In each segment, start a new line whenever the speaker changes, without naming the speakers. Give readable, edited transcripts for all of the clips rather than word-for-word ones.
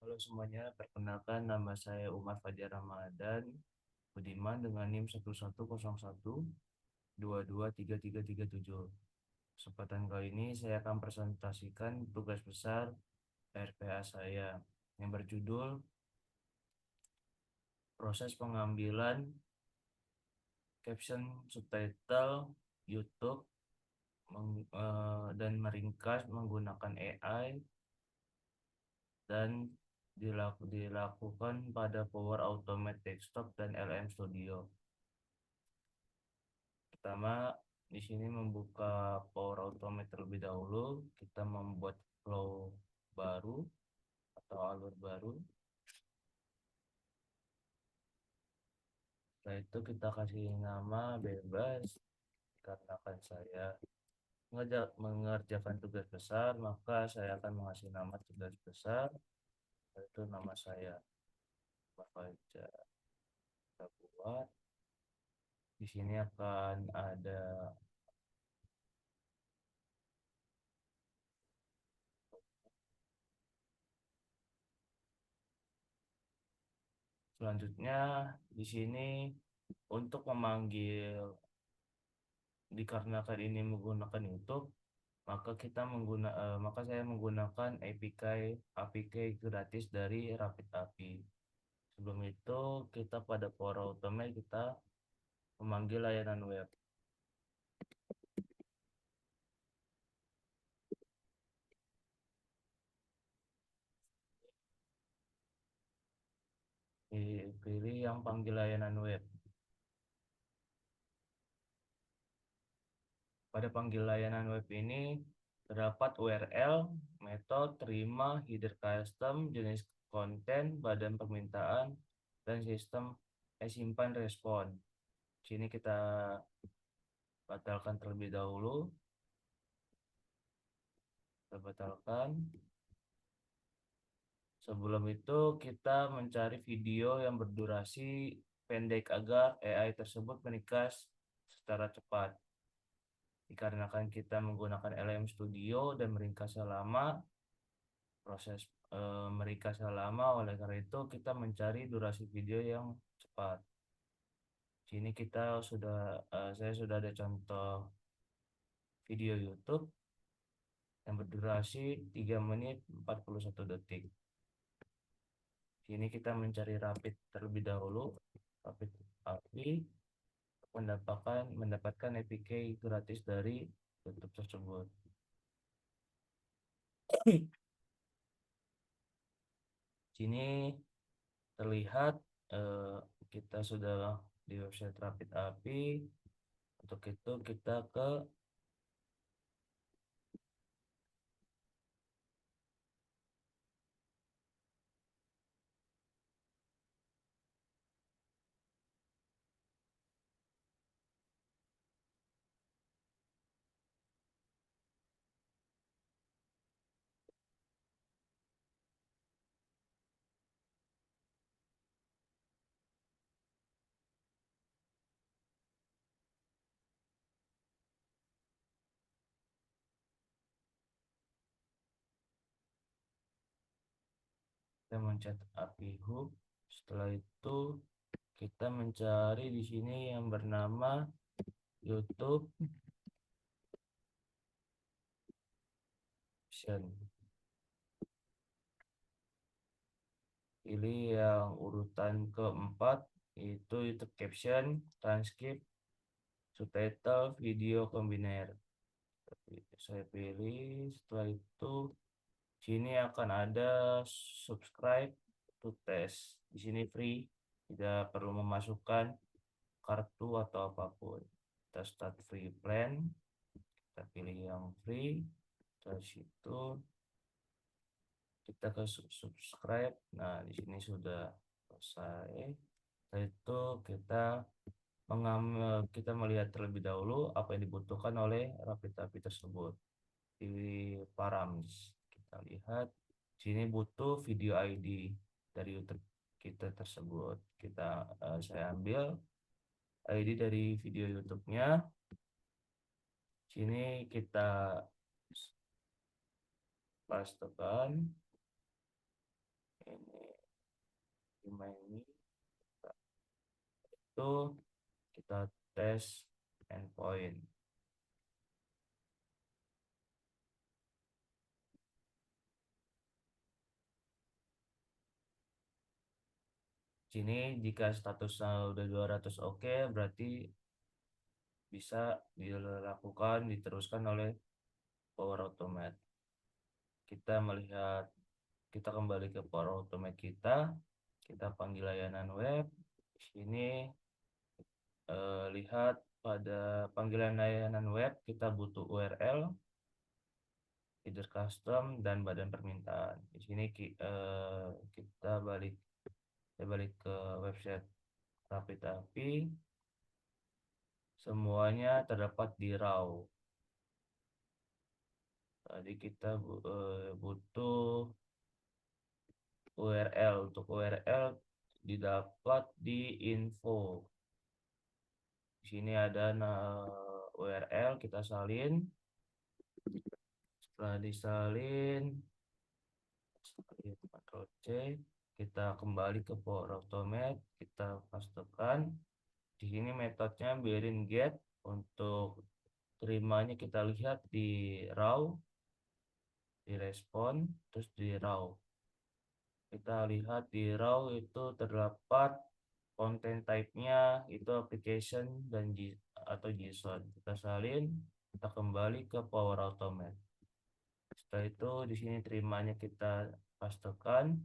Halo semuanya, perkenalkan nama saya Umar Fajar Ramadan Budiman dengan NIM 110122233337. Kesempatan kali ini saya akan presentasikan tugas besar RPA saya yang berjudul proses pengambilan caption subtitle YouTube dan meringkas menggunakan AI dan dilakukan pada Power Automate Desktop dan LM Studio. Pertama, di sini membuka Power Automate terlebih dahulu. Kita membuat flow baru atau alur baru. Setelah itu kita kasih nama bebas. Dikarenakan saya mengerjakan tugas besar, maka saya akan mengasih nama tugas besar, yaitu nama saya. Maka kita buat. Di sini akan ada selanjutnya di sini untuk memanggil, dikarenakan ini menggunakan YouTube, maka saya menggunakan APK gratis dari Rapid API. Sebelum itu kita pada Power Automate kita memanggil layanan web. Pilih yang panggil layanan web. Pada panggil layanan web ini terdapat URL, metode, terima, header custom, jenis konten, badan permintaan, dan sistem simpan respon. Sini kita batalkan terlebih dahulu. Kita batalkan. Sebelum itu kita mencari video yang berdurasi pendek agar AI tersebut meringkas secara cepat. Dikarenakan kita menggunakan LM Studio dan meringkasnya lama, proses meringkasnya lama, oleh karena itu kita mencari durasi video yang cepat. Sini saya sudah ada contoh video YouTube yang berdurasi 3 menit 41 detik. Sini kita mencari Rapid terlebih dahulu, Rapid API, mendapatkan APK gratis dari YouTube tersebut. Sini terlihat eh, kita sudah di website Rapid API. Untuk itu kita ke kita mencet API Hub. Setelah itu kita mencari di sini yang bernama YouTube Caption. Pilih yang urutan keempat, yaitu YouTube Caption, Transcript, Subtitle, Video Combiner. Saya pilih. Setelah itu sini akan ada subscribe to test. Di sini free, tidak perlu memasukkan kartu atau apapun. Kita start free plan, kita pilih yang free. Dari situ kita ke subscribe. Nah, di sini sudah selesai. Setelah itu kita melihat terlebih dahulu apa yang dibutuhkan oleh Rapid API tersebut. Di params kita lihat sini butuh video ID dari YouTube kita tersebut. Saya ambil ID dari video YouTube-nya. Sini kita pastekan ini itu kita tes endpoint. Sini jika statusnya udah 200 oke, berarti bisa dilakukan diteruskan oleh Power Automate. Kita kembali ke Power Automate kita panggil layanan web. Di sini lihat pada panggilan layanan web kita butuh URL, header custom, dan badan permintaan. Di sini kita balik ke website Rapid API. Semuanya terdapat di raw. Tadi kita butuh URL. Untuk URL didapat di info. Di sini ada URL, kita salin. Setelah disalin, Ctrl C, kita kembali ke Power Automate, kita pastekan. Di sini metodenya biarin get. Untuk terimanya kita lihat di raw, di respon, terus di raw. Kita lihat di raw itu terdapat content type-nya itu application dan atau JSON. Kita salin, kita kembali ke Power Automate. Setelah itu di sini terimanya kita pastekan.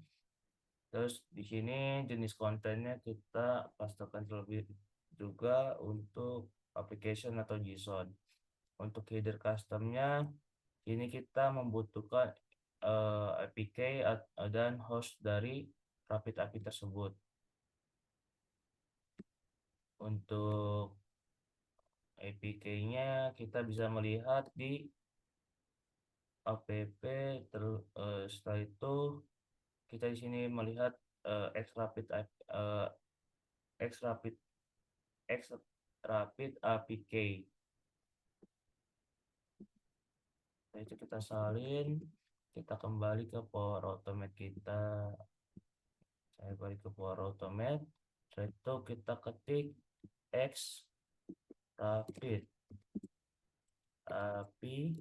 Terus di sini jenis kontennya kita pastekan terlebih juga untuk application atau JSON. Untuk header customnya ini kita membutuhkan APK dan host dari Rapid API tersebut. Untuk APK-nya kita bisa melihat di app. Setelah itu kita di sini melihat Xrapid APK. Setelah itu kita salin, kita kembali ke Power Automate kita. Saya balik ke Power Automate. Setelah itu kita ketik Xrapid API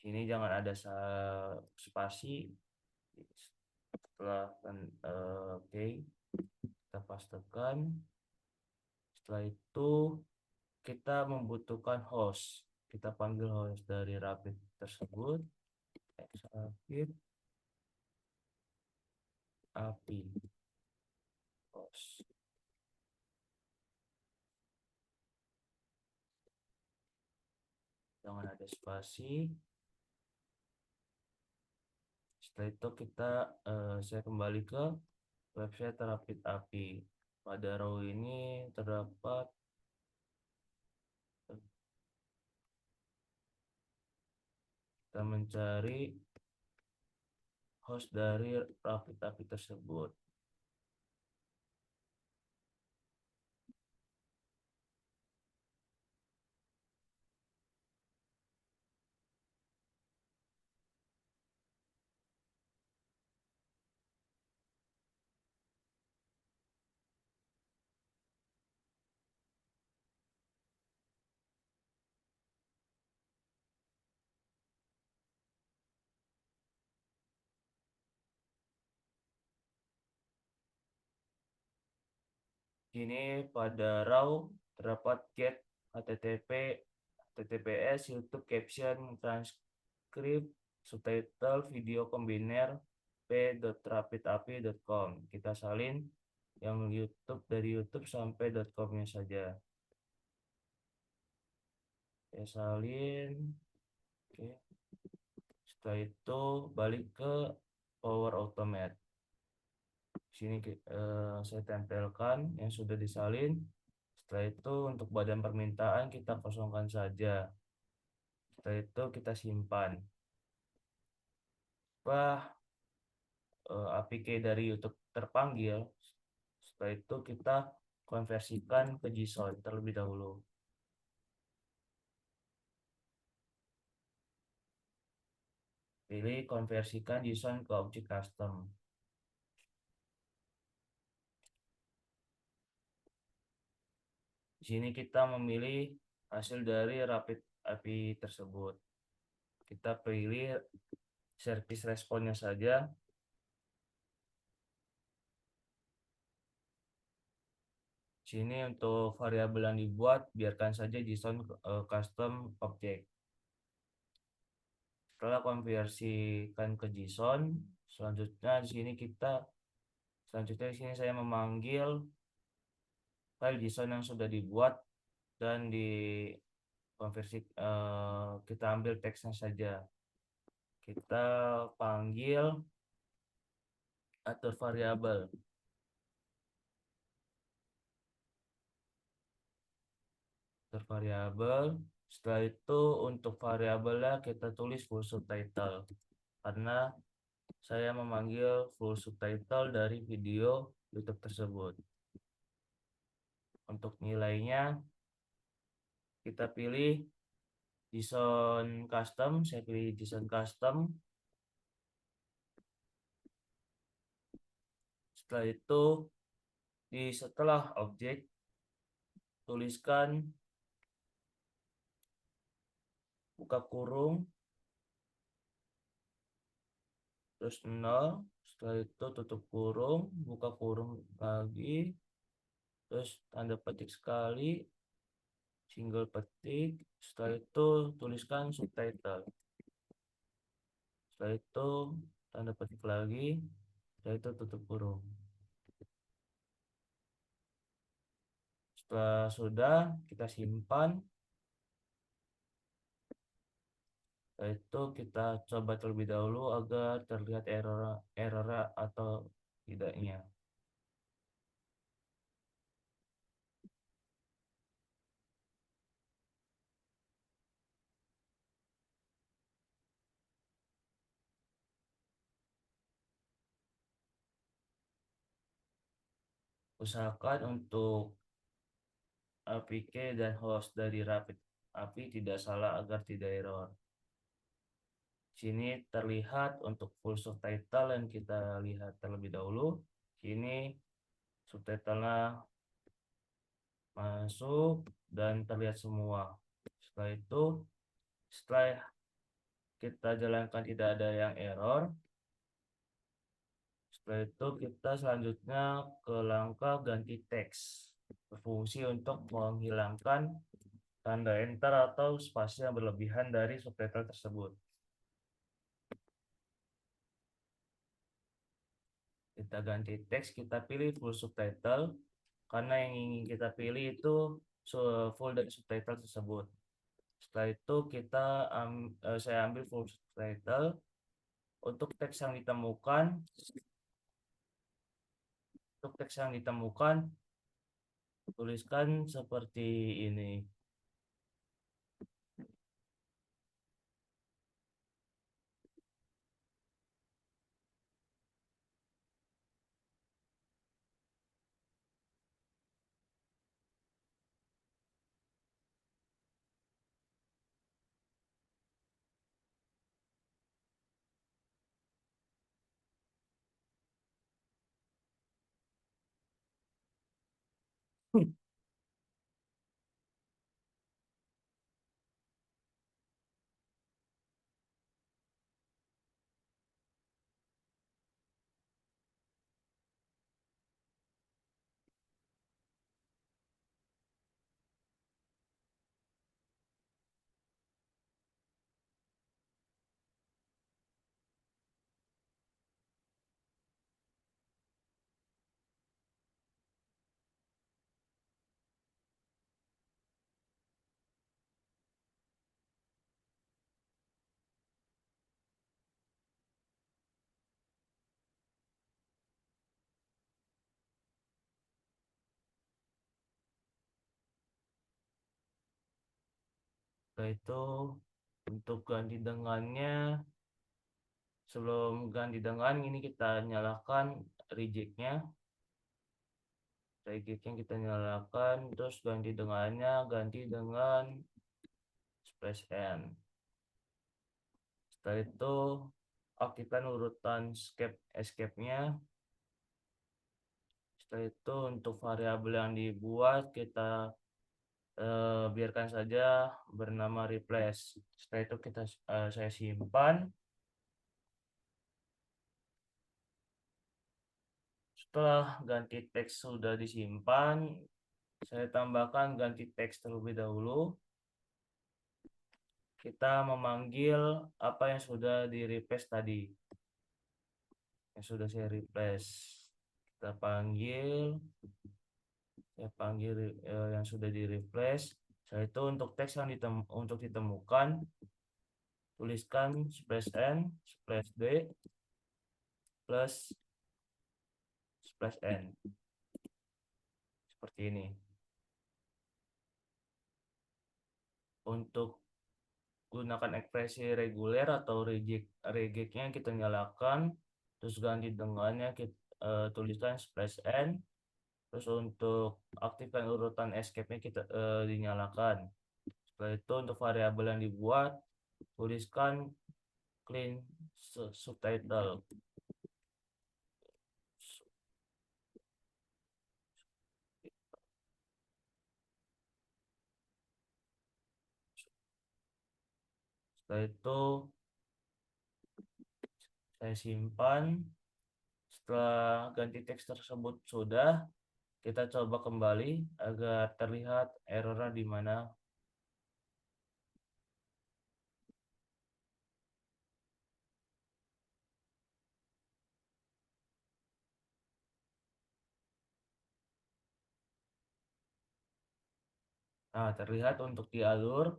Ini jangan ada spasi. Setelah oke, kita pastekan. Setelah itu kita membutuhkan host. Kita panggil host dari Rapid tersebut, Xrapid API host. Jangan ada spasi. Setelah itu saya kembali ke website Rapid API. Pada row ini terdapat kita mencari host dari Rapid API tersebut. Ini pada raw terdapat get http https YouTube caption transcript subtitle video combiner p.rapidapi.com. Kita salin yang YouTube dari YouTube sampai .com-nya saja. Saya salin. Oke. Setelah itu balik ke Power Automate. Sini saya tempelkan yang sudah disalin. Setelah itu untuk badan permintaan kita kosongkan saja. Setelah itu kita simpan. Setelah APK dari YouTube terpanggil, setelah itu kita konversikan ke JSON terlebih dahulu. Pilih konversikan JSON ke objek custom. Di sini kita memilih hasil dari Rapid API tersebut. Kita pilih service responnya saja. Sini untuk variabel yang dibuat, biarkan saja JSON custom object. Setelah konversikan ke JSON, selanjutnya di sini saya memanggil file JSON yang sudah dibuat dan di konversi kita ambil teksnya saja. Kita panggil atur variabel. Atur variabel. Setelah itu untuk variabelnya kita tulis full subtitle karena saya memanggil full subtitle dari video YouTube tersebut. Untuk nilainya kita pilih JSON custom, saya pilih JSON custom. Setelah itu setelah objek tuliskan buka kurung terus 0, setelah itu tutup kurung, buka kurung lagi, terus tanda petik sekali, single petik, setelah itu tuliskan subtitle, setelah itu tanda petik lagi, setelah itu tutup kurung. Setelah sudah, kita simpan. Setelah itu kita coba terlebih dahulu agar terlihat error atau tidaknya. Usahakan untuk APK dan host dari Rapid API tidak salah agar tidak error. Sini terlihat untuk full subtitle yang kita lihat terlebih dahulu. Sini subtitlenya masuk dan terlihat semua. Setelah itu, setelah kita jalankan tidak ada yang error, setelah itu kita selanjutnya ke langkah ganti teks. Berfungsi untuk menghilangkan tanda enter atau spasi yang berlebihan dari subtitle tersebut. Kita ganti teks, kita pilih full subtitle karena yang ingin kita pilih itu full dari subtitle tersebut. Setelah itu saya ambil full subtitle. Untuk teks yang ditemukan, tuliskan seperti ini. Setelah itu untuk ganti dengannya, sebelum ganti dengan ini kita nyalakan rejectnya. Tagnya kita nyalakan, terus ganti dengan splash n. Setelah itu aktifkan urutan escape-nya. Setelah itu untuk variabel yang dibuat kita biarkan saja bernama replace. Setelah itu saya simpan. Setelah ganti teks sudah disimpan, saya tambahkan ganti teks terlebih dahulu. Kita memanggil apa yang sudah di replace tadi, yang sudah saya replace. Kita panggil, yang sudah di replace. Setelah itu untuk teks yang untuk ditemukan, tuliskan splash n splash d plus splash n seperti ini. Untuk gunakan ekspresi reguler atau rejectnya kita nyalakan, terus ganti dengannya kita tuliskan splash n. Terus untuk aktifkan urutan escape-nya kita dinyalakan. Setelah itu untuk variabel yang dibuat, tuliskan clean subtitle. Setelah itu saya simpan. Setelah ganti teks tersebut sudah, kita coba kembali agar terlihat errornya di mana. Nah, terlihat untuk di alur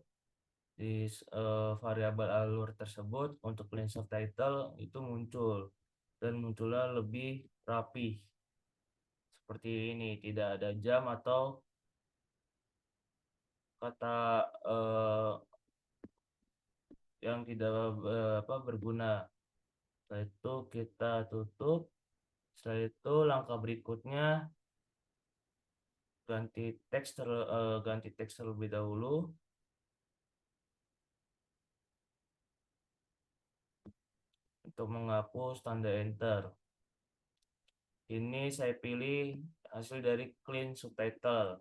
variabel alur tersebut untuk clean subtitle itu muncul dan munculnya lebih rapi seperti ini, tidak ada jam atau kata yang tidak berguna. Setelah itu kita tutup. Setelah itu langkah berikutnya ganti teks terlebih dahulu. Untuk menghapus tanda enter. Ini saya pilih hasil dari clean subtitle.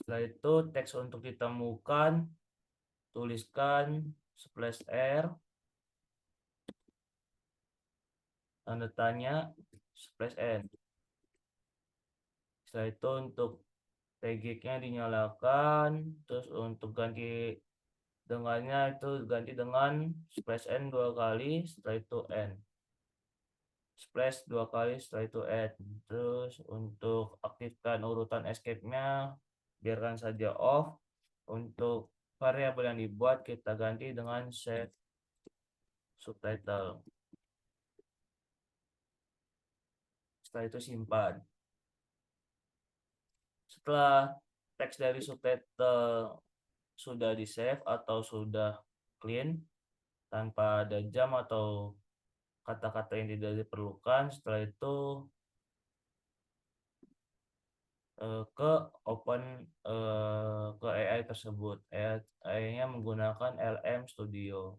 Setelah itu teks untuk ditemukan, tuliskan splash r tanda tanya splash n. Setelah itu untuk tagnya dinyalakan, terus untuk ganti dengannya itu ganti dengan splash n 2 kali, setelah itu n. Splash 2 kali, setelah itu n. Terus untuk aktifkan urutan escape-nya biarkan saja off. Untuk variabel yang dibuat kita ganti dengan save subtitle. Setelah itu simpan. Setelah teks dari subtitle sudah di save atau sudah clean tanpa ada jam atau kata-kata yang tidak diperlukan, setelah itu ke open ke AI tersebut. AI-nya menggunakan LM Studio.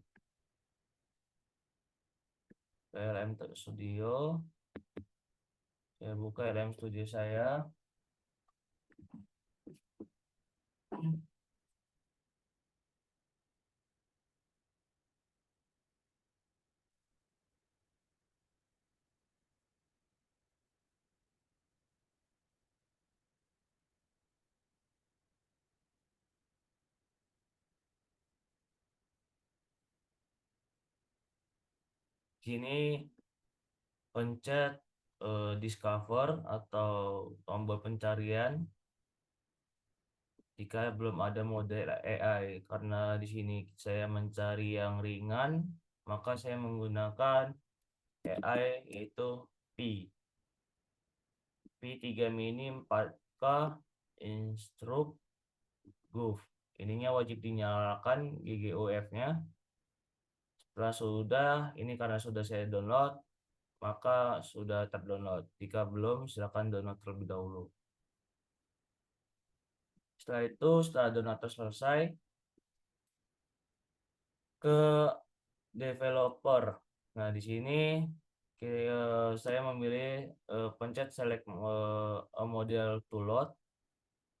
LM Studio, saya buka LM Studio saya. Sini pencet discover atau tombol pencarian jika belum ada model AI. Karena di sini saya mencari yang ringan, maka saya menggunakan AI yaitu P3 mini 4K Instruct Gov. Ininya wajib dinyalakan GGOF-nya. Setelah sudah, ini karena sudah saya download, maka sudah terdownload. Jika belum, silakan download terlebih dahulu. Setelah itu, setelah download selesai, ke developer. Nah, di sini saya memilih pencet select model to load,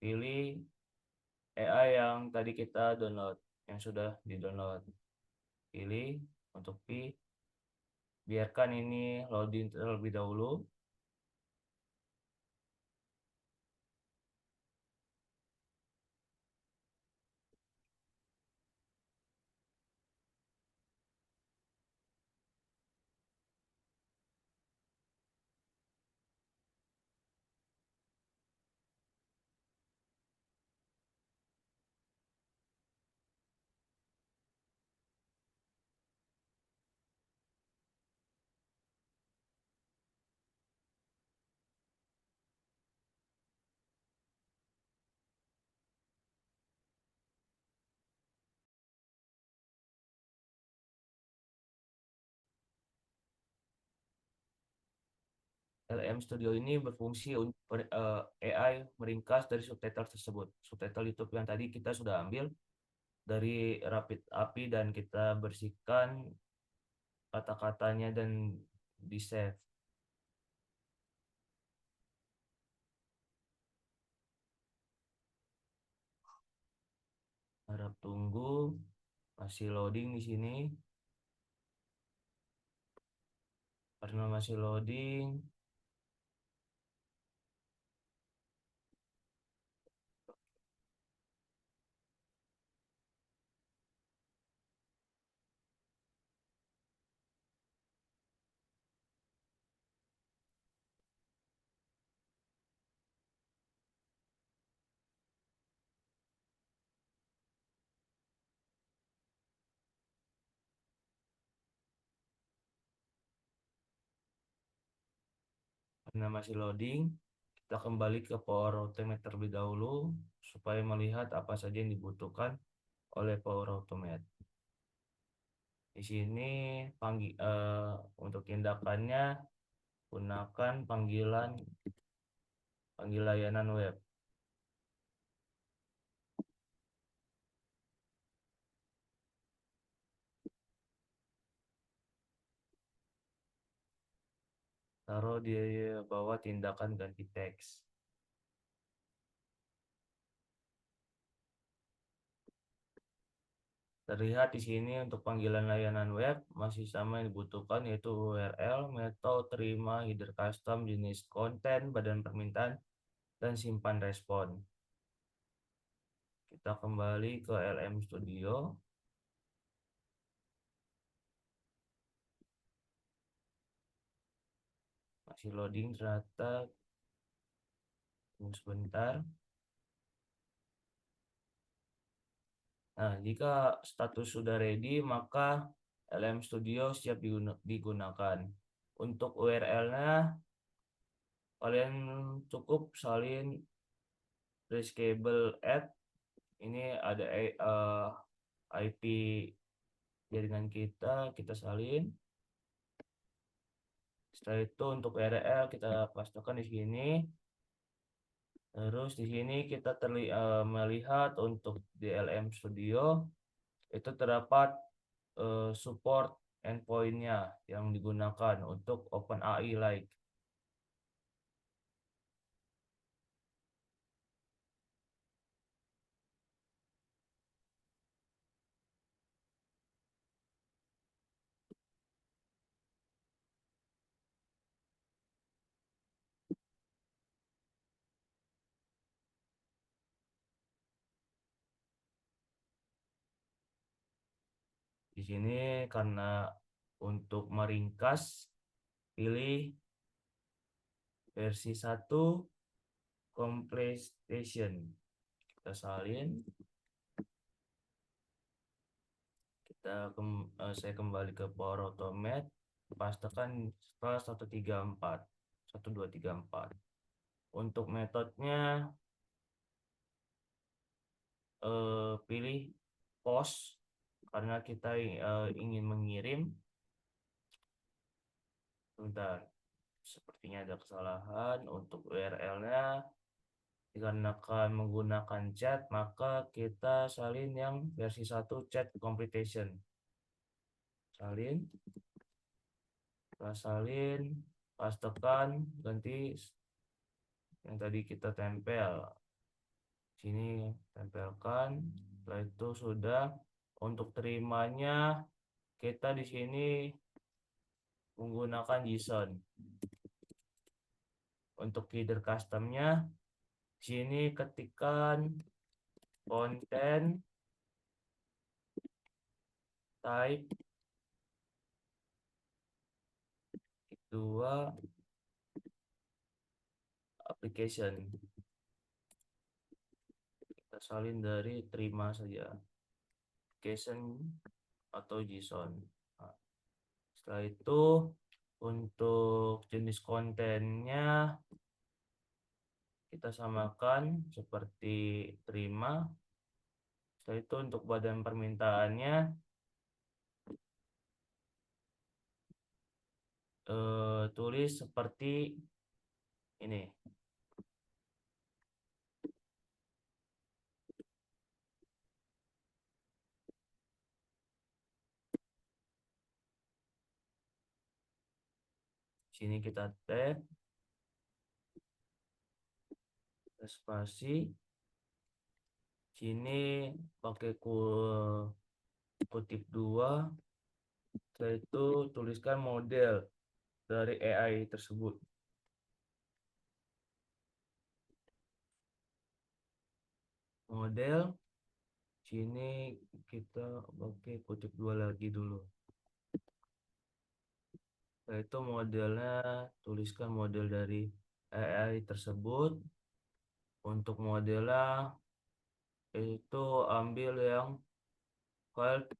pilih AI yang tadi kita download, yang sudah di-download. Pilih untuk Pi, biarkan ini loading terlebih dahulu. LM Studio ini berfungsi untuk AI meringkas dari subtitle tersebut. Subtitle YouTube yang tadi kita sudah ambil dari Rapid API dan kita bersihkan kata-katanya dan di save. Harap tunggu, masih loading di sini. Karena masih loading, karena masih loading, kita kembali ke Power Automate terlebih dahulu supaya melihat apa saja yang dibutuhkan oleh Power Automate. Di sini untuk tindakannya gunakan panggil layanan web. Taruh di bawah tindakan ganti teks. Terlihat di sini untuk panggilan layanan web masih sama yang dibutuhkan, yaitu URL, metode, terima, header custom, jenis konten, badan permintaan, dan simpan respon. Kita kembali ke LM Studio. Masih loading ternyata. Tunggu sebentar. Nah, jika status sudah ready, maka LM Studio siap digunakan. Untuk URL-nya, kalian cukup salin Reachable Add. Ini ada IP jaringan kita salin. Setelah itu untuk URL kita pastikan di sini. Terus di sini kita melihat untuk DLM Studio itu terdapat support endpoint-nya yang digunakan untuk OpenAI Lite. Di sini karena untuk meringkas, pilih versi 1 completion. Kita salin. Saya kembali ke Power Automate, pastikan setelah 134 1234. Untuk metodenya pilih post karena kita ingin mengirim. Bentar, sepertinya ada kesalahan untuk URL-nya. Dikarenakan menggunakan chat, maka kita salin yang versi 1 chat completion. Salin, kita salin, pastekan, ganti yang tadi kita tempel. Sini tempelkan. Setelah itu sudah. Untuk terimanya kita di sini menggunakan JSON. Untuk header customnya, sini ketikkan konten type 2 application. Kita salin dari terima saja, application atau JSON. Nah, setelah itu untuk jenis kontennya kita samakan seperti terima. Setelah itu untuk badan permintaannya tulis seperti ini. Sini kita tab spasi. Sini pakai kutip 2. Setelah itu tuliskan model dari AI tersebut. Model sini kita pakai kutip 2 lagi dulu. Setelah itu modelnya tuliskan model dari AI tersebut. Untuk modelnya itu ambil yang file,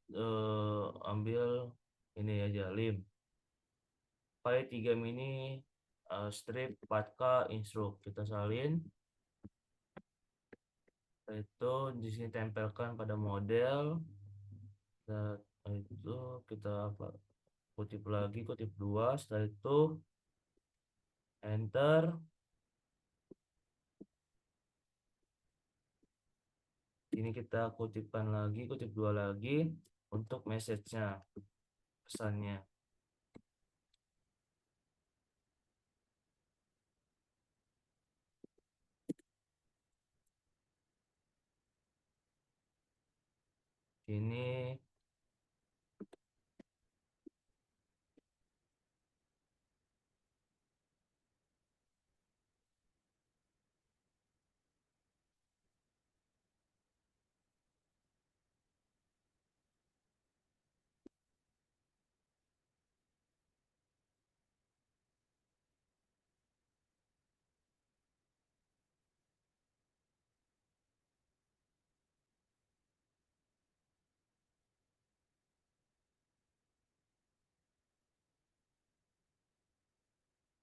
ambil ini aja, lim file 3 mini strip 4K instruct. Kita salin. Setelah itu di sini tempelkan pada model. Setelah itu kita kutip lagi, kutip 2. Setelah itu enter. Ini kita kutipkan lagi, kutip 2 lagi untuk message-nya, pesannya. Ini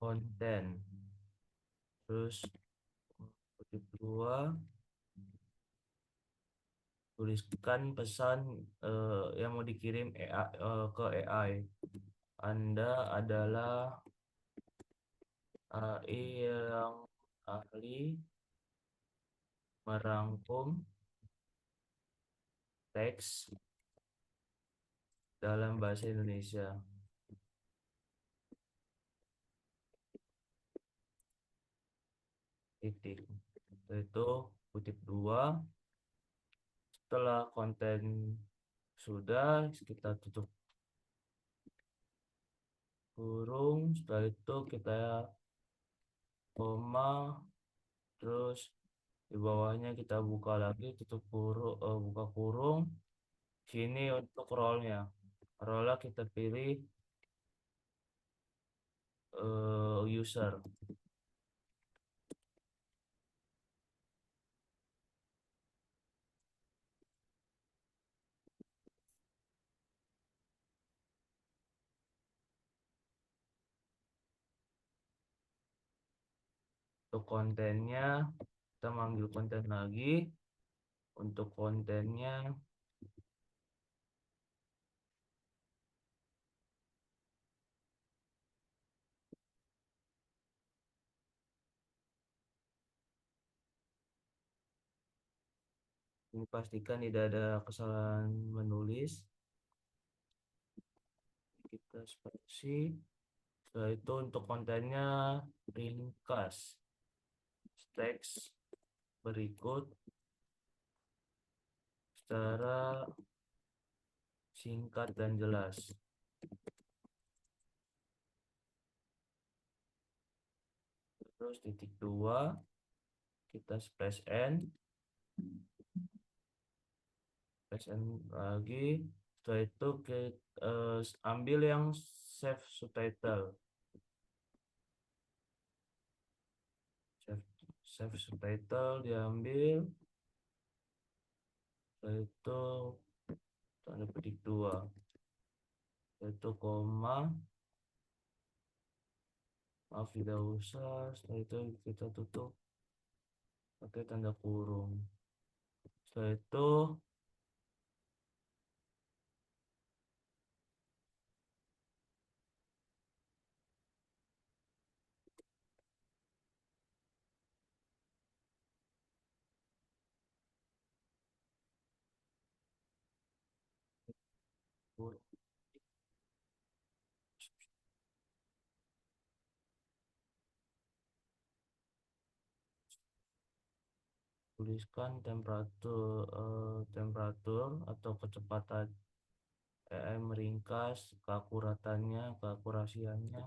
konten, terus kutip 2, tuliskan pesan yang mau dikirim ke AI. Anda adalah AI yang ahli merangkum teks dalam bahasa Indonesia. Titik. Itu kutip 2. Setelah konten sudah, kita tutup kurung. Setelah itu kita koma, terus di bawahnya kita buka lagi, tutup kurung, buka kurung. Sini untuk role-nya, role kita pilih user. Untuk kontennya kita manggil konten lagi. Untuk kontennya Ini pastikan tidak ada kesalahan menulis. Kita spasi. Setelah itu untuk kontennya ringkas. Teks berikut secara singkat dan jelas. Terus titik 2 kita space n lagi. Setelah itu kita ambil yang save subtitle. Save subtitle diambil. Setelah itu tanda petik 2. Setelah itu koma. Maaf tidak usah. Setelah itu kita tutup pakai tanda kurung. Setelah itu tuliskan temperatur atau kecepatan EM meringkas, keakuratannya, keakurasiannya.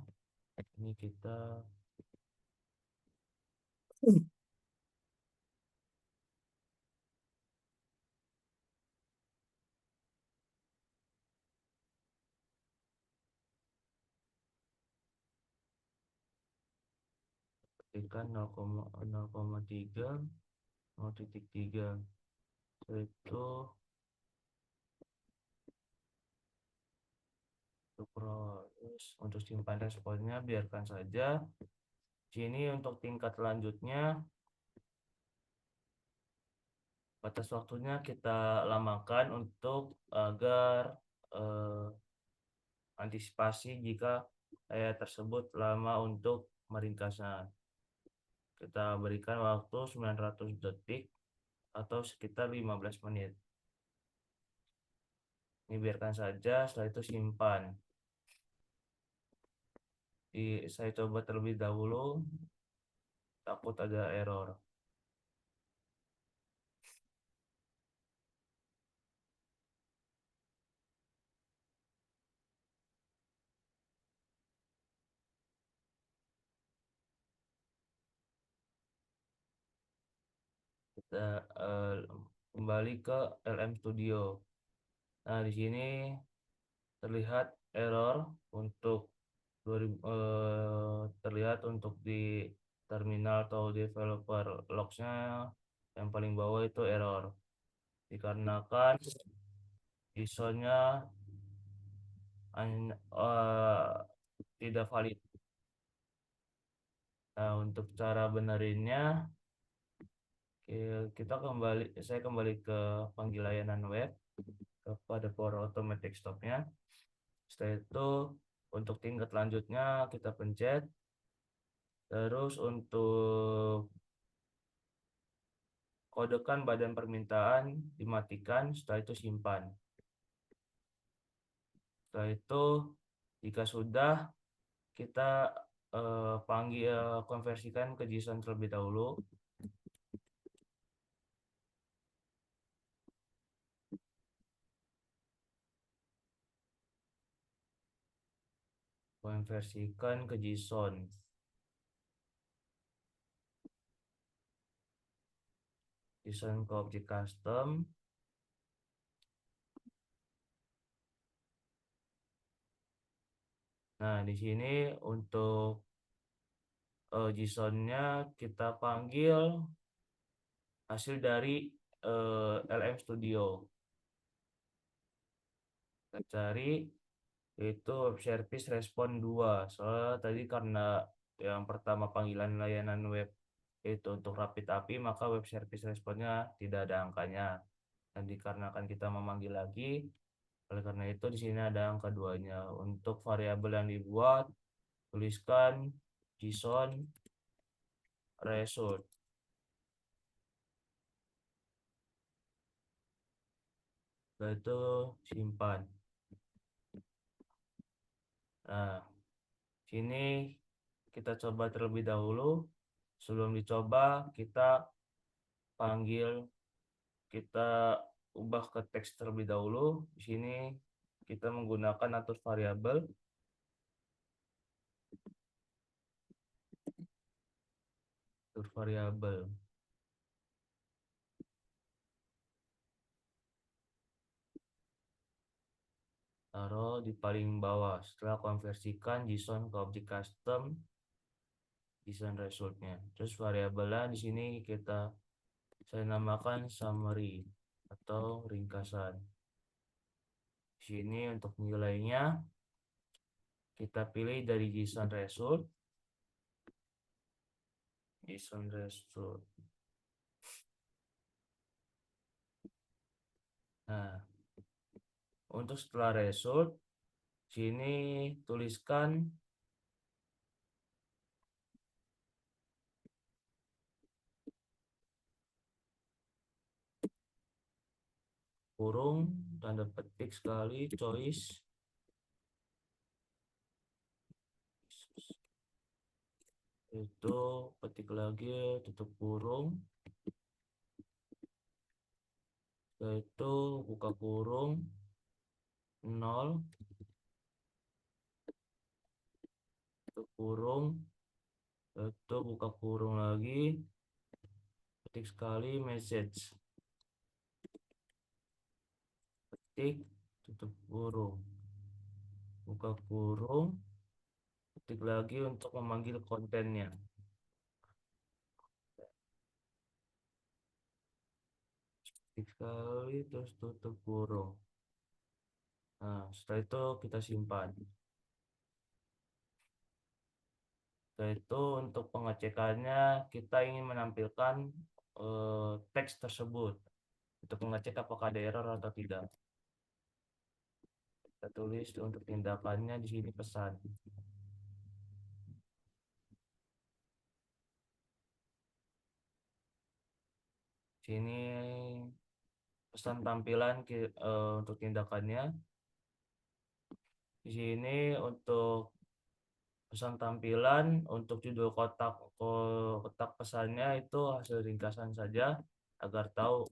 Ini kita ketikkan 0,3, 0,3. Itu untuk simpan responnya biarkan saja. Sini untuk tingkat lanjutnya batas waktunya kita lamakan untuk agar antisipasi jika tersebut lama untuk meringkasnya. Kita berikan waktu 900 detik atau sekitar 15 menit. Ini biarkan saja, setelah itu simpan. Saya coba terlebih dahulu, takut ada error. Kita kembali ke LM Studio. Nah, di sini terlihat error untuk terlihat untuk di terminal atau developer logs-nya yang paling bawah itu error dikarenakan ISO-nya tidak valid. Nah, untuk cara benerinnya saya kembali ke panggil layanan web kepada Power Automate desktop-nya. Setelah itu untuk tingkat lanjutnya kita pencet. Terus untuk kodekan badan permintaan dimatikan, setelah itu simpan. Setelah itu jika sudah kita konversikan ke JSON terlebih dahulu. Konversikan ke JSON. JSON ke objek custom. Nah, di sini untuk JSON-nya kita panggil hasil dari LM Studio. Kita cari itu web service respon 2. Soalnya tadi karena yang pertama panggilan layanan web itu untuk Rapid API, maka web service responnya tidak ada angkanya. Dan dikarenakan kita memanggil lagi, oleh karena itu di sini ada angka 2-nya. Untuk variabel yang dibuat, tuliskan JSON result. Setelah itu simpan. Nah, sini kita coba terlebih dahulu. Sebelum dicoba, kita panggil, kita ubah ke teks terlebih dahulu. Di sini kita menggunakan atur variabel, atur variabel. Taruh di paling bawah. Setelah konversikan JSON ke objek custom, JSON resultnya. Terus variabelnya di sini saya namakan summary atau ringkasan. Di sini untuk nilainya kita pilih dari JSON result. JSON result. Nah, untuk setelah result, sini tuliskan kurung tanda petik sekali choice itu, petik lagi tutup kurung, setelah itu buka kurung 0, tutup kurung, setelah itu buka kurung lagi, petik sekali message, petik, tutup kurung, buka kurung, ketik lagi untuk memanggil kontennya, ketik sekali terus tutup kurung. Nah, setelah itu kita simpan. Setelah itu untuk pengecekannya kita ingin menampilkan teks tersebut untuk mengecek apakah ada error atau tidak. Kita tulis untuk tindakannya di sini pesan. Sini pesan tampilan untuk tindakannya. Di sini untuk pesan tampilan, untuk judul kotak pesannya itu hasil ringkasan saja agar tahu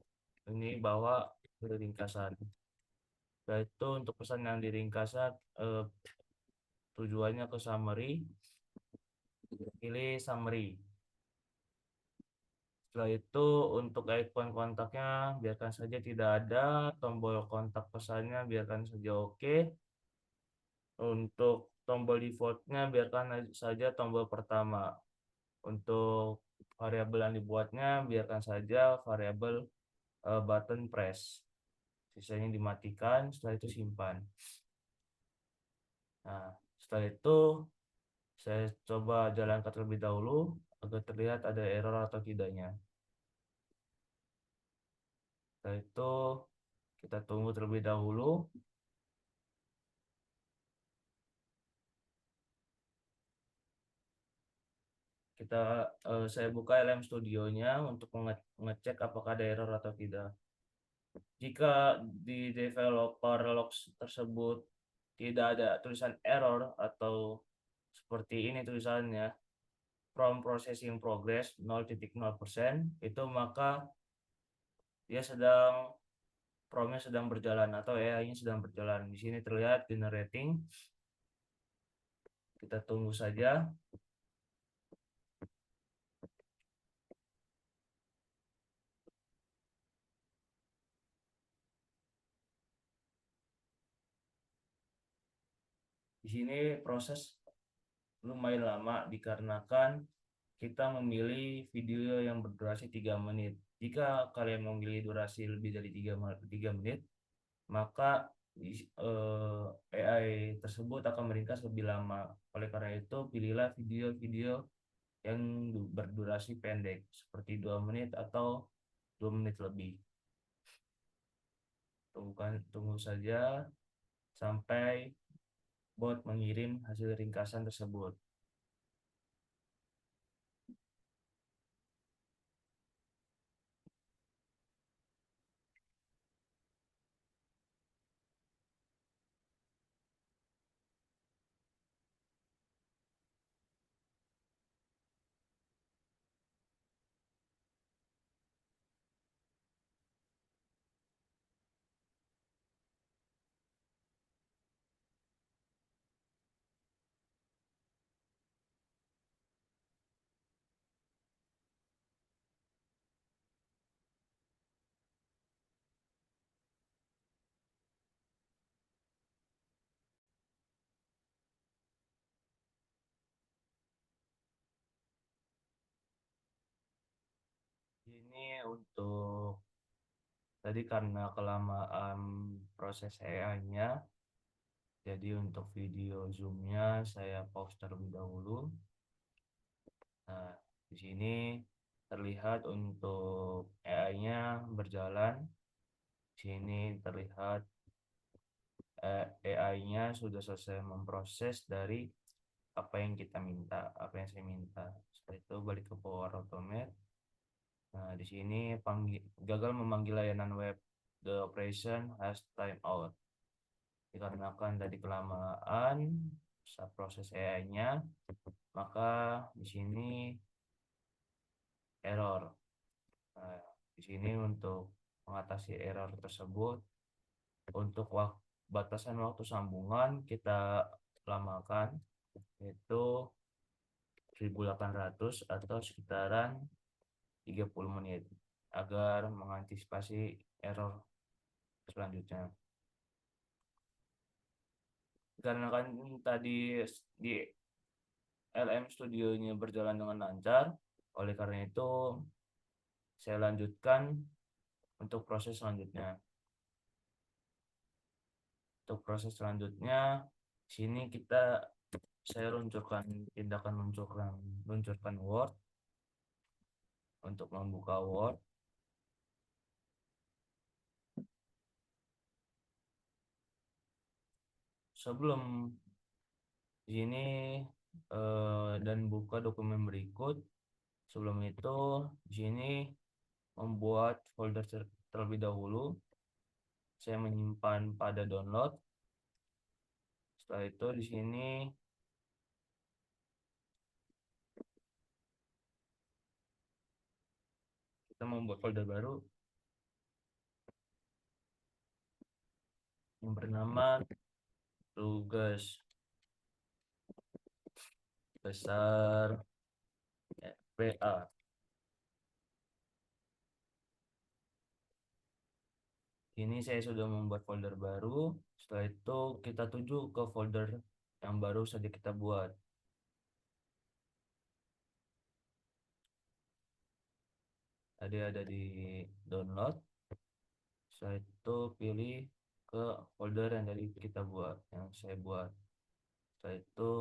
ini bahwa hasil ringkasan. Setelah itu untuk pesan yang diringkasan tujuannya ke summary, pilih summary. Setelah itu untuk ikon kontaknya biarkan saja tidak ada, tombol kontak pesannya biarkan saja oke. Untuk tombol defaultnya biarkan saja tombol pertama. Untuk variabel yang dibuatnya biarkan saja variabel button press. Sisanya dimatikan, setelah itu simpan. Nah, setelah itu saya coba jalankan terlebih dahulu agar terlihat ada error atau tidaknya. Setelah itu kita tunggu terlebih dahulu. Saya buka LM Studio-nya untuk mengecek apakah ada error atau tidak. Jika di developer logs tersebut tidak ada tulisan error atau seperti ini tulisannya from processing progress 0,0%, itu maka dia promnya sedang berjalan atau AI-nya sedang berjalan. Di sini terlihat generating. Kita tunggu saja. Di sini proses lumayan lama dikarenakan kita memilih video yang berdurasi 3 menit. Jika kalian memilih durasi lebih dari 3 menit, maka AI tersebut akan meringkas lebih lama. Oleh karena itu, pilihlah video-video yang berdurasi pendek, seperti 2 menit atau 2 menit lebih. Tunggu saja sampai bot mengirim hasil ringkasan tersebut. untuk tadi karena kelamaan proses AI-nya, jadi untuk video Zoom-nya saya pause terlebih dahulu. Nah, di sini terlihat untuk AI-nya berjalan. Di sini terlihat AI-nya sudah selesai memproses dari apa yang kita minta, apa yang saya minta. Setelah itu balik ke Power Automate. Nah, di sini gagal memanggil layanan web. The operation has time out. Dikarenakan tadi kelamaan proses AI-nya, maka di sini error. Nah, di sini untuk mengatasi error tersebut, untuk batasan waktu sambungan kita lamakan yaitu 1800 atau sekitaran 30 menit agar mengantisipasi error selanjutnya. Karena kan tadi di LM Studio-nya berjalan dengan lancar, oleh karena itu saya lanjutkan untuk proses selanjutnya. Untuk proses selanjutnya, sini saya luncurkan tindakan luncurkan Word untuk membuka Word. Sebelum sini dan buka dokumen berikut, sebelum itu di sini membuat folder terlebih dahulu. Saya menyimpan pada download. Setelah itu di sini kita membuat folder baru yang bernama tugas besar PA. Ini saya sudah membuat folder baru. Setelah itu kita tuju ke folder yang baru saja kita buat. Tadi ada di download. Setelah itu pilih ke folder yang tadi kita buat, yang saya buat. Setelah itu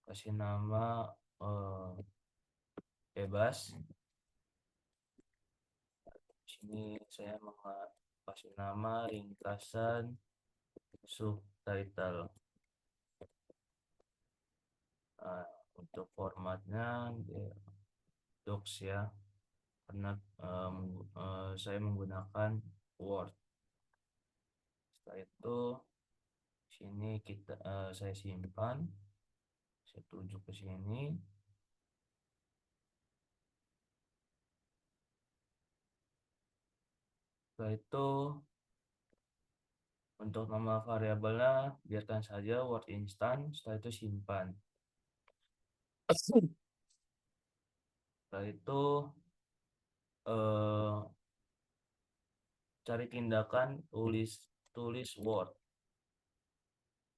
kasih nama bebas. Di sini saya kasih nama ringkasan subtitle. Nah, untuk formatnya docs ya, karena saya menggunakan Word. Setelah itu sini saya simpan, saya tuju ke sini. Setelah itu untuk nama variabelnya biarkan saja Word instant. Setelah itu simpan. Setelah itu eh, cari tindakan tulis Word,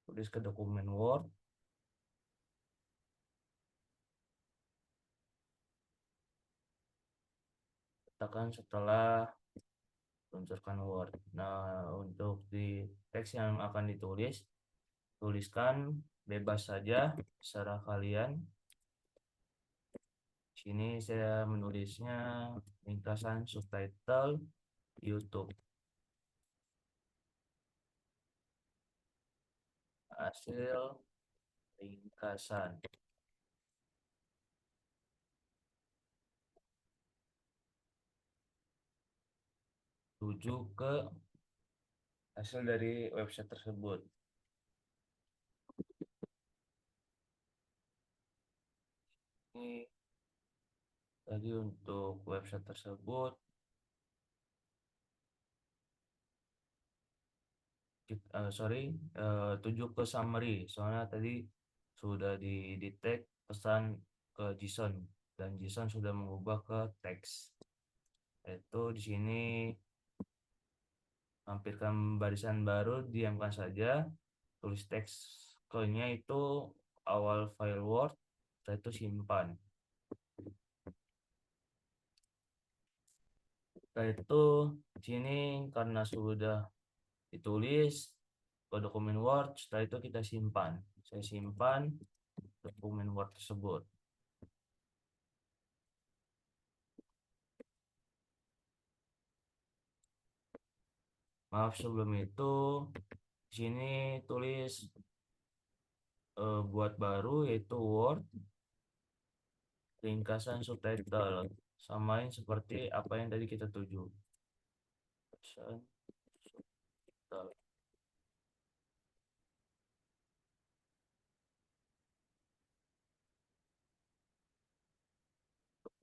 tulis ke dokumen Word. Tekan setelah luncurkan Word. Nah, untuk di teks yang akan ditulis, tuliskan bebas saja, serah kalian. Sini saya menulisnya ringkasan subtitle YouTube. Hasil ringkasan. Tuju ke hasil dari website tersebut. Ini tadi untuk website tersebut tuju ke summary, soalnya tadi sudah detect pesan ke JSON dan JSON sudah mengubah ke teks. Itu di sini lampirkan barisan baru, diamkan saja, tulis teks nya itu awal file Word, setelah itu simpan. Setelah itu di sini karena sudah ditulis ke dokumen Word, setelah itu kita simpan. Saya simpan dokumen Word tersebut. Maaf sebelum itu, di sini tulis buat baru yaitu Word, ringkasan subtitle. Samain seperti apa yang tadi kita tuju. Ringkasan subtitle.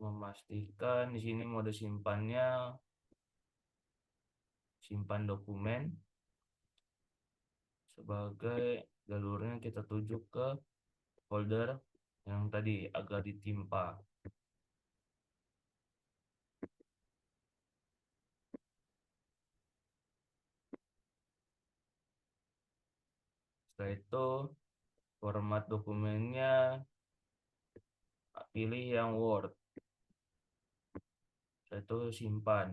Memastikan di sini mode simpannya simpan dokumen sebagai jalurnya kita tuju ke folder yang tadi agak ditimpa. Setelah itu format dokumennya pilih yang Word. Setelah itu simpan.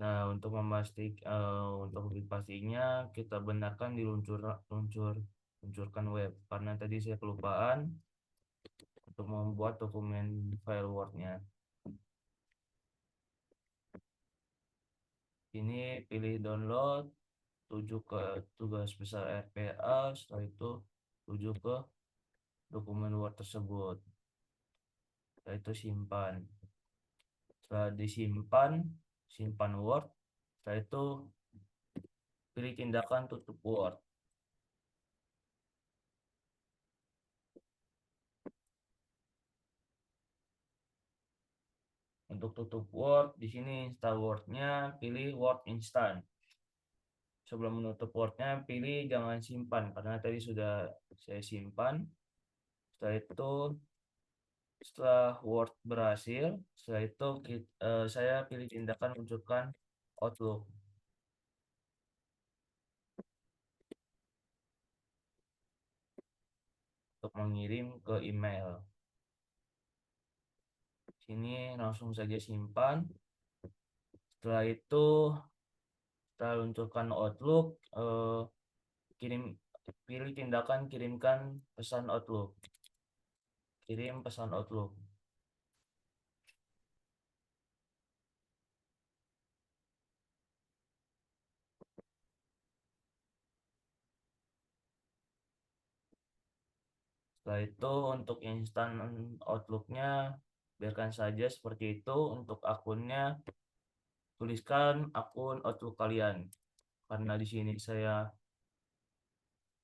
Nah, untuk lebih pastinya kita benarkan luncurkan web karena tadi saya kelupaan untuk membuat dokumen file Word-nya. Ini pilih download, tuju ke tugas besar RPA, setelah itu tuju ke dokumen Word tersebut. Setelah itu simpan. Setelah disimpan, simpan Word. Setelah itu pilih tindakan tutup Word. Untuk tutup Word, di sini install Word-nya, pilih Word Instant. Sebelum menutup Word-nya, pilih jangan simpan karena tadi sudah saya simpan. Setelah Word berhasil, setelah itu saya pilih tindakan luncurkan Outlook untuk mengirim ke email. Sini langsung saja simpan. Setelah itu, setelah luncurkan Outlook, kirim pilih tindakan kirimkan pesan Outlook. Kirim pesan Outlook. Setelah itu untuk instan Outlook-nya biarkan saja seperti itu. Untuk akunnya tuliskan akun Outlook kalian. Karena di sini saya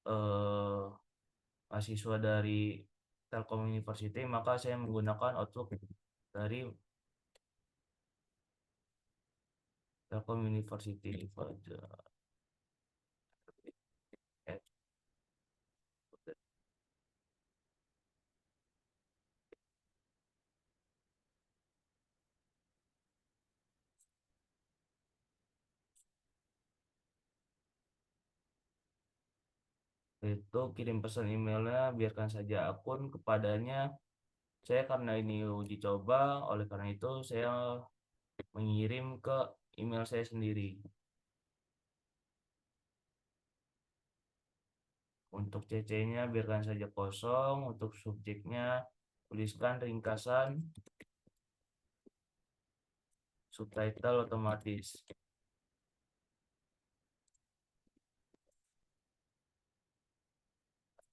eh, mahasiswa dari Telkom University, maka saya menggunakan Outlook dari Telkom University. Itu kirim pesan emailnya, biarkan saja akun kepadanya. Saya karena ini uji coba, oleh karena itu saya mengirim ke email saya sendiri. Untuk CC-nya biarkan saja kosong. Untuk subjeknya tuliskan ringkasan subtitle otomatis.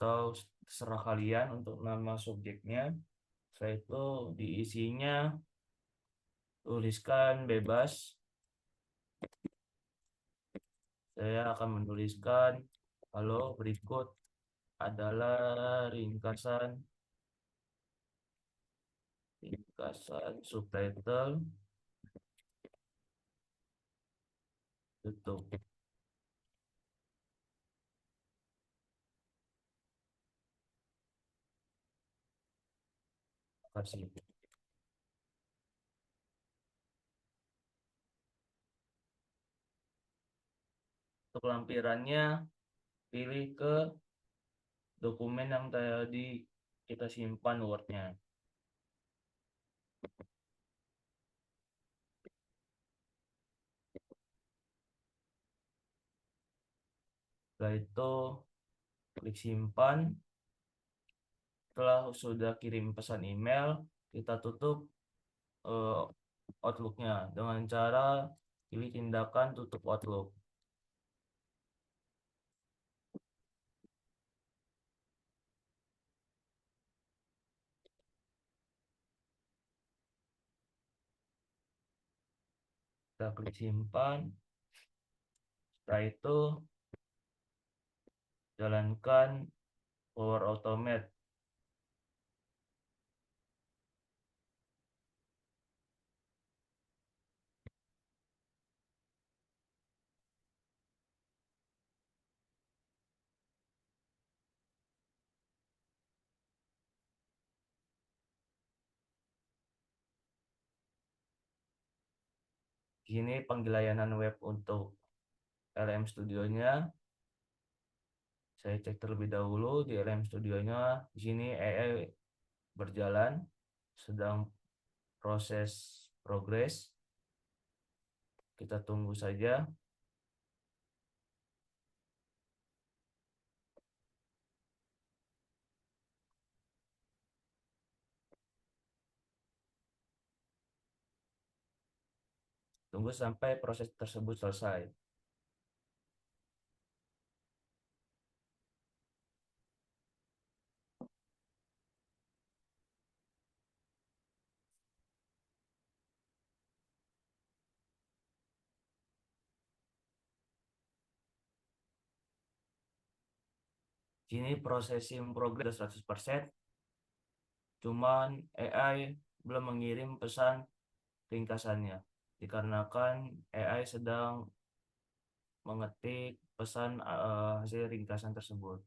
Atau terserah kalian untuk nama subjeknya. Setelah itu diisinya tuliskan bebas. Saya akan menuliskan halo, berikut adalah ringkasan subtitle tutup. Terima kasih. Untuk lampirannya pilih ke dokumen yang tadi kita simpan Word-nya. Setelah itu klik simpan. Setelah sudah kirim pesan email, kita tutup eh, Outlook-nya dengan cara pilih tindakan tutup Outlook. Kita klik simpan. Setelah itu jalankan Power Automate. Di sini panggil layanan web untuk LM Studio-nya. Saya cek terlebih dahulu di LM Studio-nya. Di sini AI berjalan, sedang proses progres. Kita tunggu saja. Tunggu sampai proses tersebut selesai. Sini processing progress 100%, cuman AI belum mengirim pesan ringkasannya. Dikarenakan AI sedang mengetik pesan hasil ringkasan tersebut.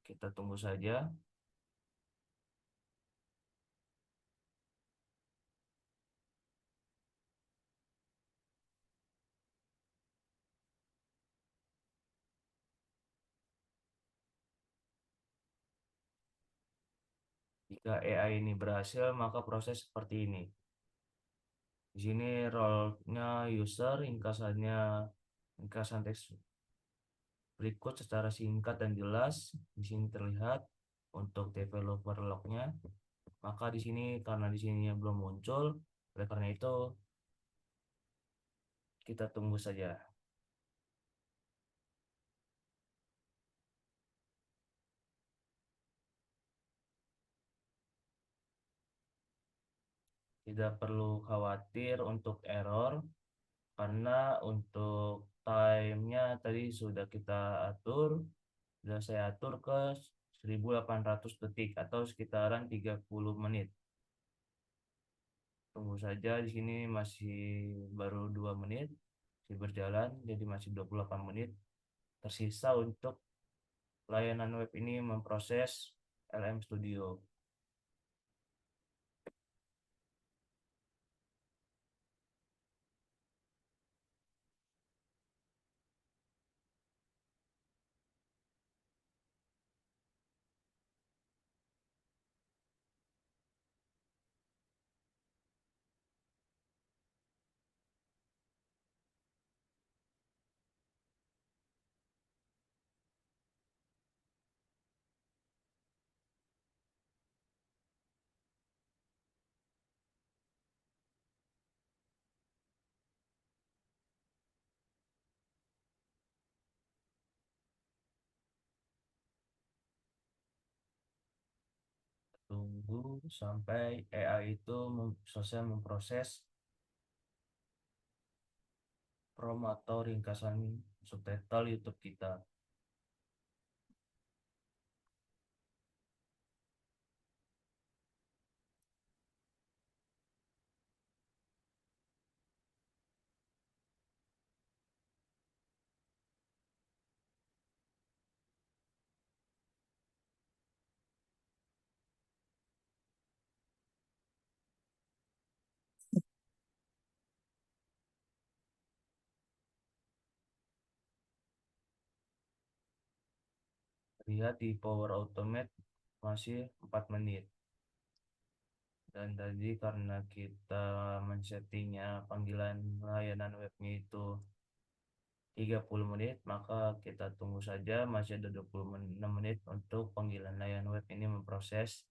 Kita tunggu saja. Jika AI ini berhasil, maka proses seperti ini. Di sini role-nya user, ringkasan teks berikut secara singkat dan jelas. Di sini terlihat untuk developer log-nya. Maka di sini karena di sini belum muncul, oleh karena itu kita tunggu saja. Tidak perlu khawatir untuk error karena untuk time-nya tadi sudah kita atur, sudah saya atur ke 1800 detik atau sekitaran 30 menit. Tunggu saja, di sini masih baru 2 menit, masih berjalan, jadi masih 28 menit. Tersisa untuk layanan web ini memproses LM Studio. Tunggu sampai AI itu selesai memproses prompt atau ringkasan subtitle YouTube kita. Lihat di Power Automate masih 4 menit. Dan tadi karena kita men-settingnya panggilan layanan webnya itu 30 menit, maka kita tunggu saja, masih ada 26 menit untuk panggilan layanan web ini memproses.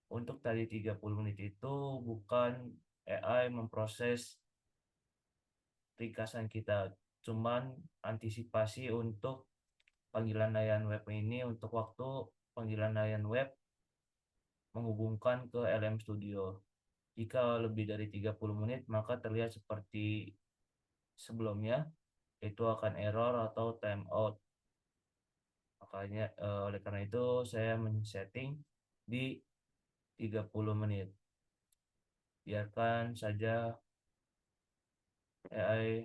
Untuk tadi 30 menit itu bukan AI memproses ringkasan kita, cuman antisipasi untuk panggilan layanan web ini untuk waktu panggilan layanan web menghubungkan ke LM Studio. Jika lebih dari 30 menit, maka terlihat seperti sebelumnya, itu akan error atau timeout. Makanya oleh karena itu saya men-setting di 30 menit. Biarkan saja AI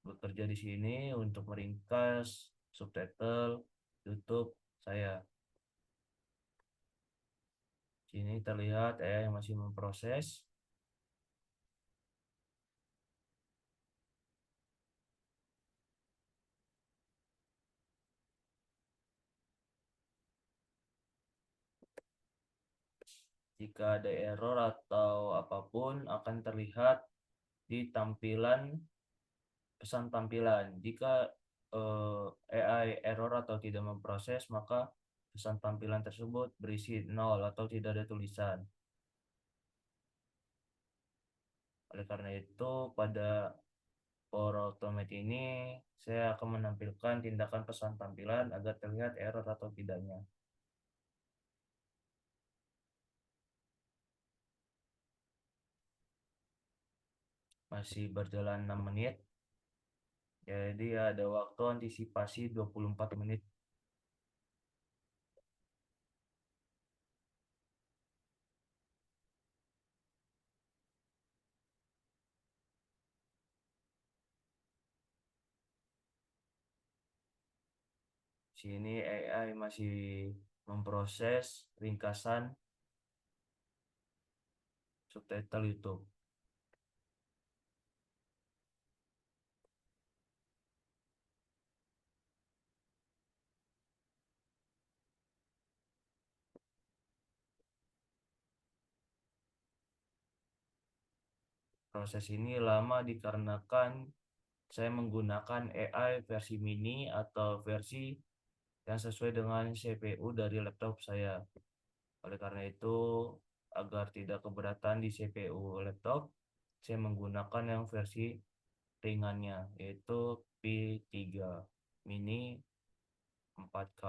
bekerja di sini untuk meringkas subtitle YouTube saya. Sini terlihat AI yang masih memproses. Jika ada error atau apapun akan terlihat di tampilan pesan tampilan. Jika AI error atau tidak memproses, maka pesan tampilan tersebut berisi nol atau tidak ada tulisan. Oleh karena itu, pada Power Automate ini saya akan menampilkan tindakan pesan tampilan agar terlihat error atau tidaknya. Masih berjalan 6 menit. Jadi ada waktu antisipasi 24 menit. Sini AI masih memproses ringkasan subtitle YouTube. Proses ini lama dikarenakan saya menggunakan AI versi mini atau versi yang sesuai dengan CPU dari laptop saya. Oleh karena itu, agar tidak keberatan di CPU laptop, saya menggunakan yang versi ringannya, yaitu P3 mini 4K.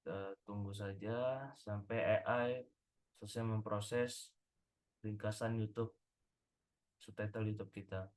Kita tunggu saja sampai AI selesai memproses ringkasan YouTube, subtitle YouTube kita.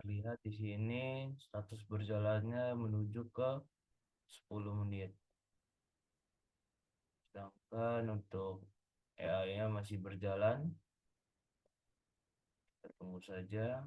Terlihat di sini status berjalannya menuju ke 10 menit. Sedangkan untuk AI-nya masih berjalan, kita tunggu saja.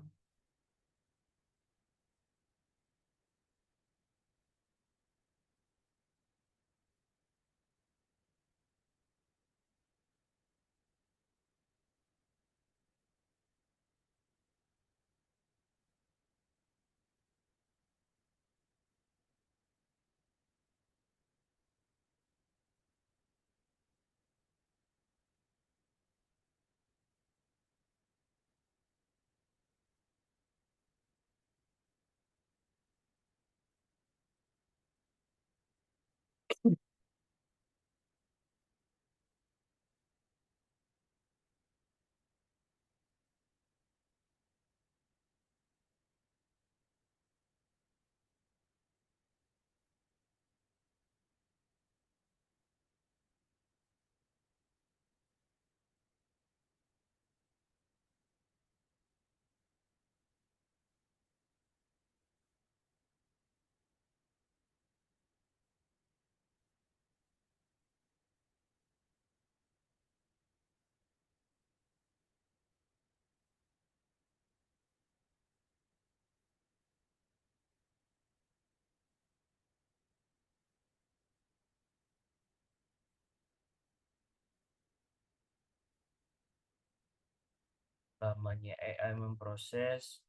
Lamanya AI memproses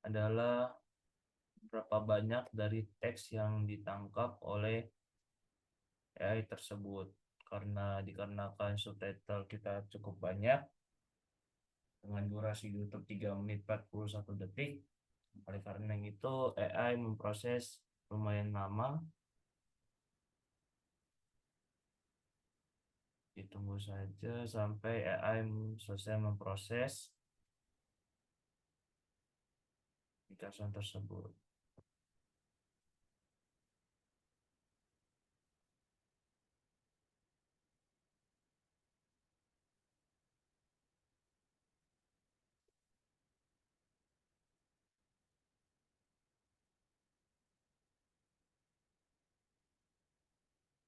adalah berapa banyak dari teks yang ditangkap oleh AI tersebut. Karena dikarenakan subtitle kita cukup banyak, dengan durasi YouTube 3 menit 41 detik. Oleh karena itu, AI memproses lumayan lama. Ditunggu saja sampai AI selesai memproses aplikasi tersebut.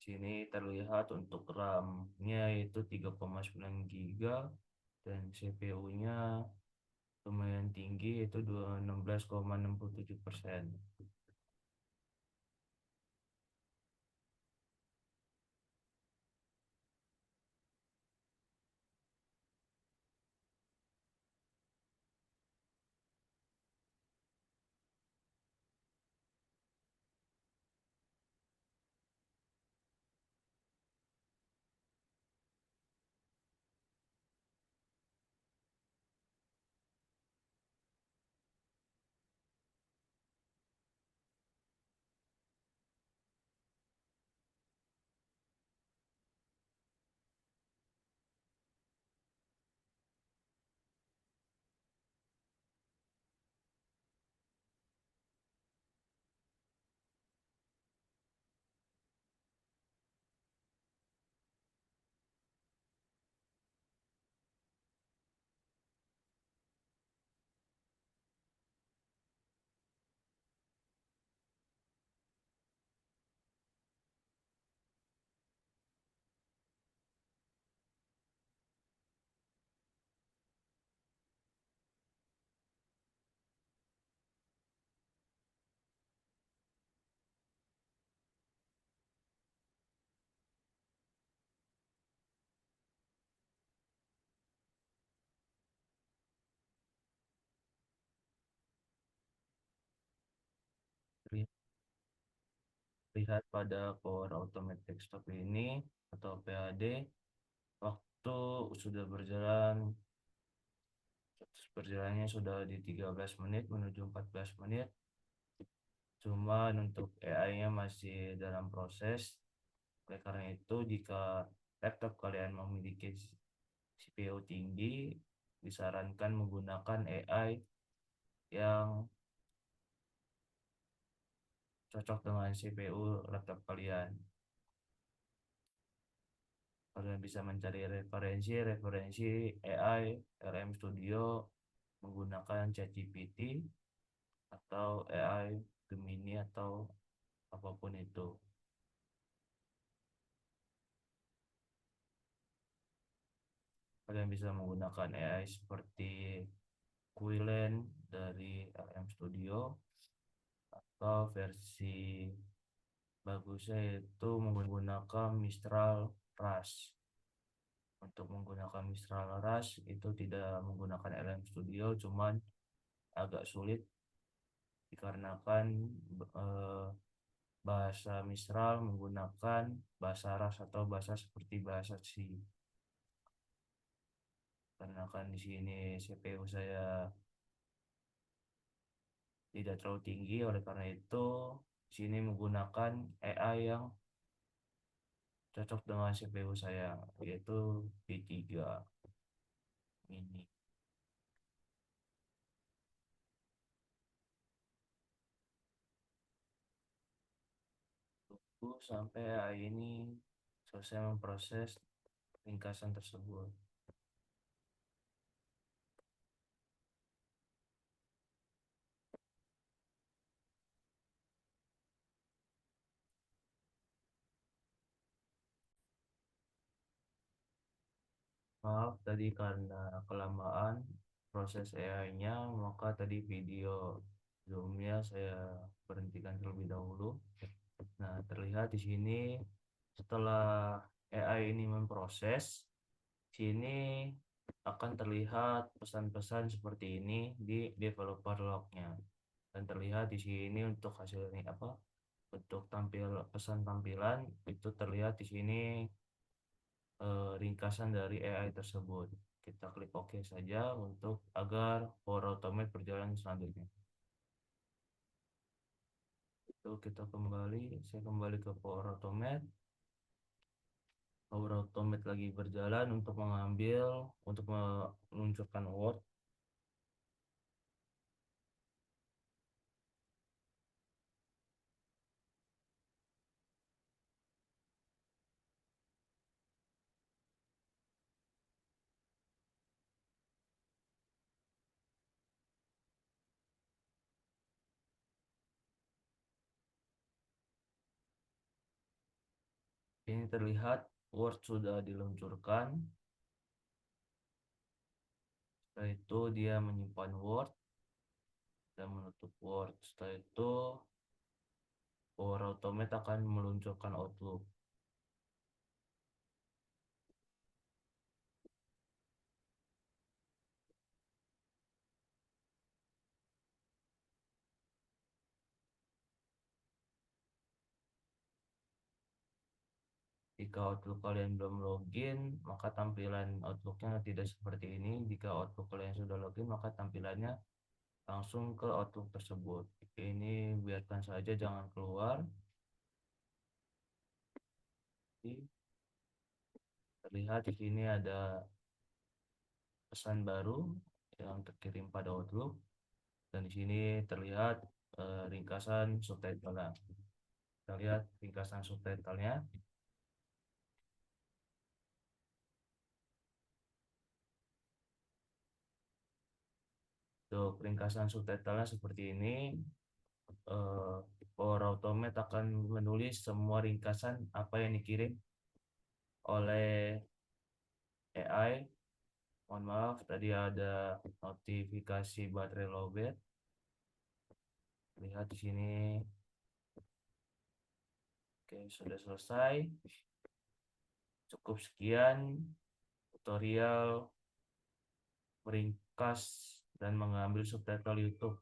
Sini terlihat untuk RAM-nya itu 3,9 GB dan CPU-nya lumayan tinggi itu 16,67%. Lihat pada Power Automatic Stop ini atau PAD, waktu sudah berjalannya sudah di 13 menit menuju 14 menit. Cuman untuk AI-nya masih dalam proses. Oleh karena itu, jika laptop kalian memiliki CPU tinggi, disarankan menggunakan AI yang cocok dengan CPU laptop kalian. Kalian bisa mencari referensi AI LM Studio menggunakan ChatGPT atau AI Gemini atau apapun itu. Kalian bisa menggunakan AI seperti Quillen dari LM Studio, atau versi bagusnya itu menggunakan Mistral Rush. Untuk menggunakan Mistral Rush itu tidak menggunakan LM Studio, cuman agak sulit dikarenakan eh, bahasa Mistral menggunakan bahasa Rush atau bahasa seperti bahasa C. Karena kan di sini CPU saya tidak terlalu tinggi, oleh karena itu di sini menggunakan AI yang cocok dengan CPU saya, yaitu B3 mini. Tunggu sampai AI ini selesai memproses ringkasan tersebut. Maaf tadi karena kelamaan proses AI-nya, maka tadi video Zoom-nya saya berhentikan terlebih dahulu. Nah, terlihat di sini setelah AI ini memproses, sini akan terlihat pesan-pesan seperti ini di developer log-nya. Dan terlihat di sini untuk hasil ini apa? Untuk tampil pesan tampilan itu terlihat di sini ringkasan dari AI tersebut. Kita klik OK saja untuk agar Power Automate berjalan selanjutnya. Itu kita kembali, saya kembali ke Power Automate. Power Automate lagi berjalan untuk meluncurkan Word. Ini terlihat Word sudah diluncurkan. Setelah itu dia menyimpan Word dan menutup Word. Setelah itu Power Automate akan meluncurkan Outlook. Jika Outlook kalian belum login, maka tampilan Outlooknya tidak seperti ini. Jika Outlook kalian sudah login, maka tampilannya langsung ke Outlook tersebut. Ini biarkan saja, jangan keluar. Terlihat di sini ada pesan baru yang terkirim pada Outlook, dan di sini terlihat ringkasan subtitle-nya. Kita lihat ringkasan subtitle-nya. Untuk ringkasan subtitle-nya seperti ini. Power Automate akan menulis semua ringkasan apa yang dikirim oleh AI. Mohon maaf, tadi ada notifikasi baterai lowbat. Lihat di sini. Oke, sudah selesai. Cukup sekian tutorial meringkas dan mengambil subtitle YouTube.